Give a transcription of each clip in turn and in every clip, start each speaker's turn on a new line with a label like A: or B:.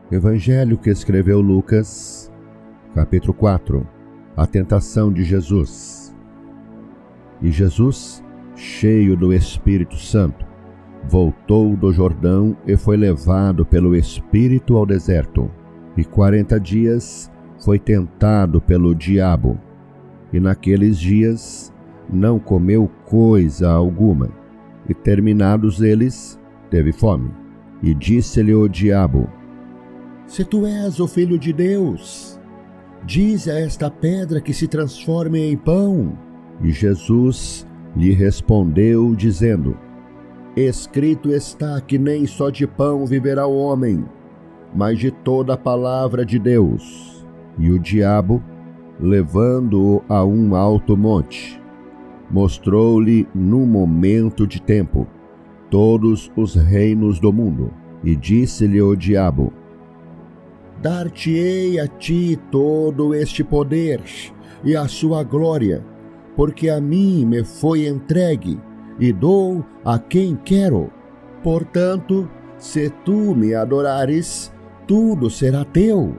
A: Evangelho que escreveu Lucas, capítulo 4. A tentação de Jesus. E Jesus, cheio do Espírito Santo, voltou do Jordão e foi levado pelo Espírito ao deserto. E 40 dias foi tentado pelo diabo. E naqueles dias não comeu coisa alguma. E terminados eles, teve fome. E disse-lhe o diabo: Se tu és o Filho de Deus, dize a esta pedra que se transforme em pão. E Jesus lhe respondeu, dizendo: Escrito está que nem só de pão viverá o homem, mas de toda a palavra de Deus. E o diabo, levando-o a um alto monte, mostrou-lhe num momento de tempo todos os reinos do mundo. E disse-lhe o diabo: Dar-te-ei a ti todo este poder e a sua glória, porque a mim me foi entregue, e dou a quem quero. Portanto, se tu me adorares, tudo será teu.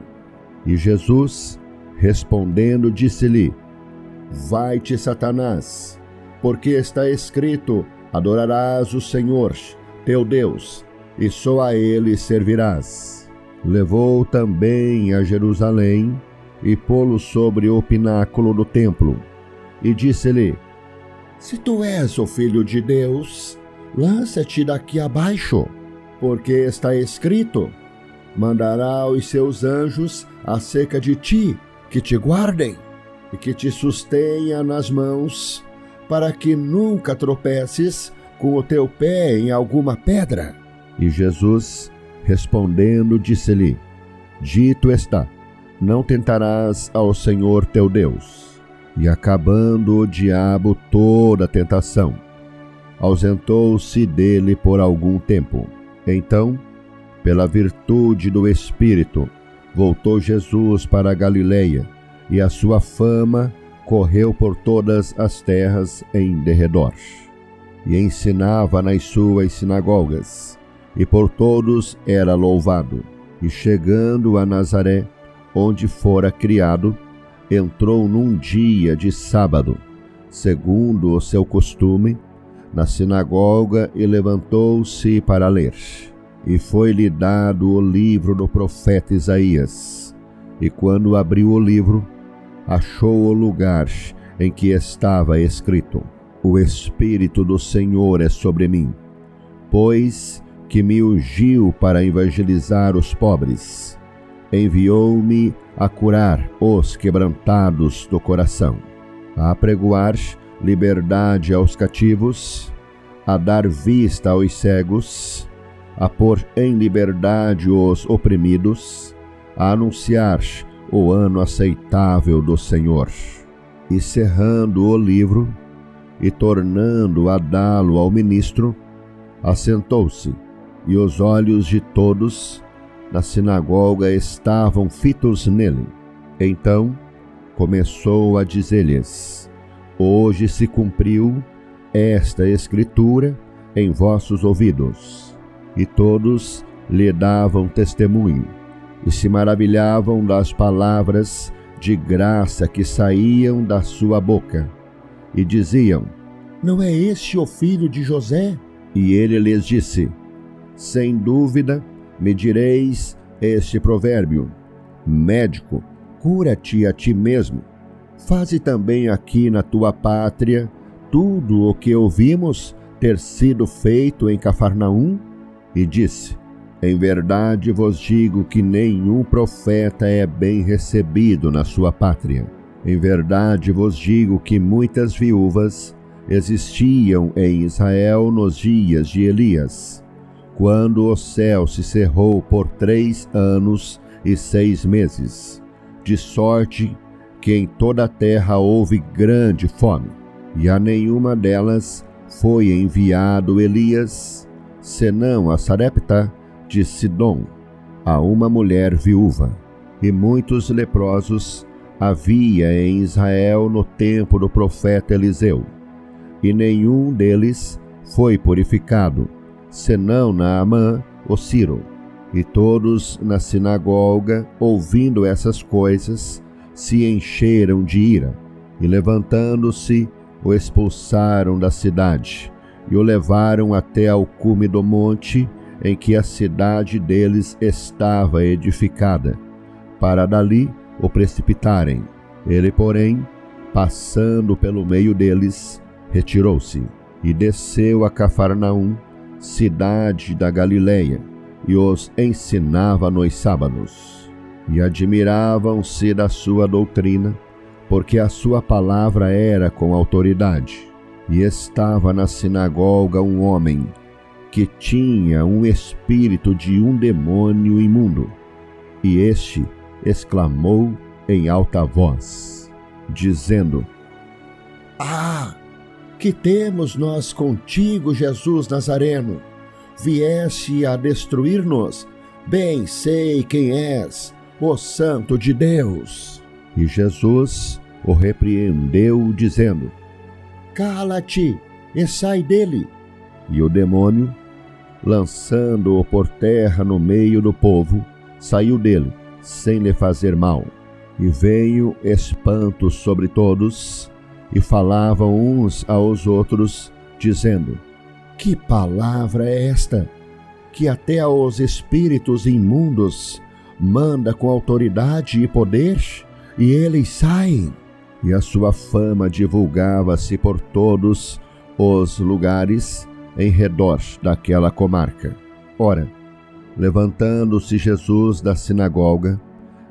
A: E Jesus, respondendo, disse-lhe: Vai-te, Satanás, porque está escrito: Adorarás o Senhor, teu Deus, e só a ele servirás. Levou também a Jerusalém e pô-lo sobre o pináculo do templo, e disse-lhe: Se tu és o Filho de Deus, lança-te daqui abaixo, porque está escrito: Mandará os seus anjos acerca de ti, que te guardem, e que te sustenha nas mãos, para que nunca tropeces com o teu pé em alguma pedra. E Jesus, respondendo, disse-lhe: Dito está, não tentarás ao Senhor teu Deus. E acabando o diabo toda a tentação, ausentou-se dele por algum tempo. Então, pela virtude do Espírito, voltou Jesus para a Galileia, e a sua fama correu por todas as terras em derredor. E ensinava nas suas sinagogas, e por todos era louvado. E chegando a Nazaré, onde fora criado, entrou num dia de sábado, segundo o seu costume, na sinagoga, e levantou-se para ler. E foi-lhe dado o livro do profeta Isaías. E quando abriu o livro, achou o lugar em que estava escrito: O Espírito do Senhor é sobre mim, pois que me ungiu para evangelizar os pobres. Enviou-me a curar os quebrantados do coração, a apregoar liberdade aos cativos, a dar vista aos cegos, a pôr em liberdade os oprimidos, a anunciar o ano aceitável do Senhor. E cerrando o livro, e tornando a dá-lo ao ministro, assentou-se, e os olhos de todos na sinagoga estavam fitos nele. Então começou a dizer-lhes: Hoje se cumpriu esta escritura em vossos ouvidos. E todos lhe davam testemunho, e se maravilhavam das palavras de graça que saíam da sua boca. E diziam: Não é este o filho de José? E ele lhes disse: Sem dúvida me direis este provérbio: Médico, cura-te a ti mesmo. Faze também aqui na tua pátria tudo o que ouvimos ter sido feito em Cafarnaum. E disse: Em verdade vos digo que nenhum profeta é bem recebido na sua pátria. Em verdade vos digo que muitas viúvas existiam em Israel nos dias de Elias, quando o céu se cerrou por 3 anos e 6 meses, de sorte que em toda a terra houve grande fome, e a nenhuma delas foi enviado Elias, senão a Sarepta de Sidom, a uma mulher viúva. E muitos leprosos havia em Israel no tempo do profeta Eliseu, e nenhum deles foi purificado, senão Naamã, o Ciro. E todos na sinagoga, ouvindo essas coisas, se encheram de ira, e levantando-se, o expulsaram da cidade, e o levaram até ao cume do monte em que a cidade deles estava edificada, para dali o precipitarem. Ele, porém, passando pelo meio deles, retirou-se, e desceu a Cafarnaum, cidade da Galileia, e os ensinava nos sábados. E admiravam-se da sua doutrina, porque a sua palavra era com autoridade. E estava na sinagoga um homem que tinha um espírito de um demônio imundo. E este exclamou em alta voz, dizendo: Ah, que temos nós contigo, Jesus Nazareno? Vieste a destruir-nos? Bem sei quem és, o Santo de Deus. E Jesus o repreendeu, dizendo: Cala-te e sai dele. E o demônio, lançando-o por terra no meio do povo, saiu dele, sem lhe fazer mal. E veio espanto sobre todos, e falavam uns aos outros, dizendo: Que palavra é esta, que até aos espíritos imundos manda com autoridade e poder, e eles saem? E a sua fama divulgava-se por todos os lugares em redor daquela comarca. Ora, levantando-se Jesus da sinagoga,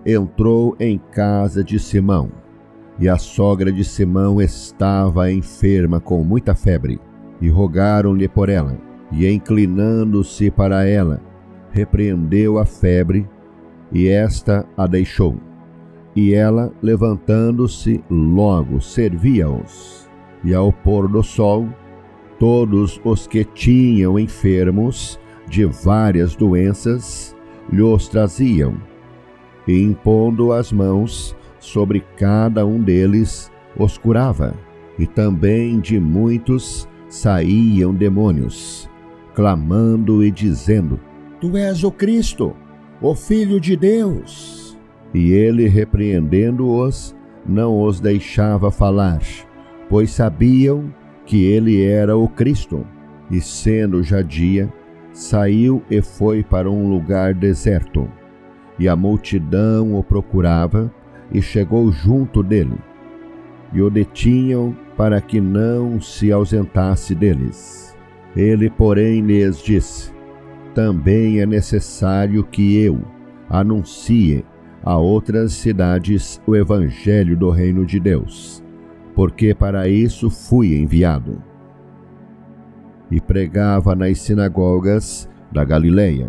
A: entrou em casa de Simão, e a sogra de Simão estava enferma com muita febre, e rogaram-lhe por ela, e inclinando-se para ela, repreendeu a febre, e esta a deixou. E ela, levantando-se, logo servia-os. E ao pôr do sol, todos os que tinham enfermos de várias doenças lhos traziam, e impondo as mãos sobre cada um deles, os curava. E também de muitos saíam demônios, clamando e dizendo: Tu és o Cristo, o Filho de Deus. E ele, repreendendo-os, não os deixava falar, pois sabiam que ele era o Cristo. E sendo já dia, saiu e foi para um lugar deserto. E a multidão o procurava, e chegou junto dele. E o detinham para que não se ausentasse deles. Ele, porém, lhes disse: Também é necessário que eu anuncie a outras cidades o evangelho do reino de Deus, porque para isso fui enviado. E pregava nas sinagogas da Galileia.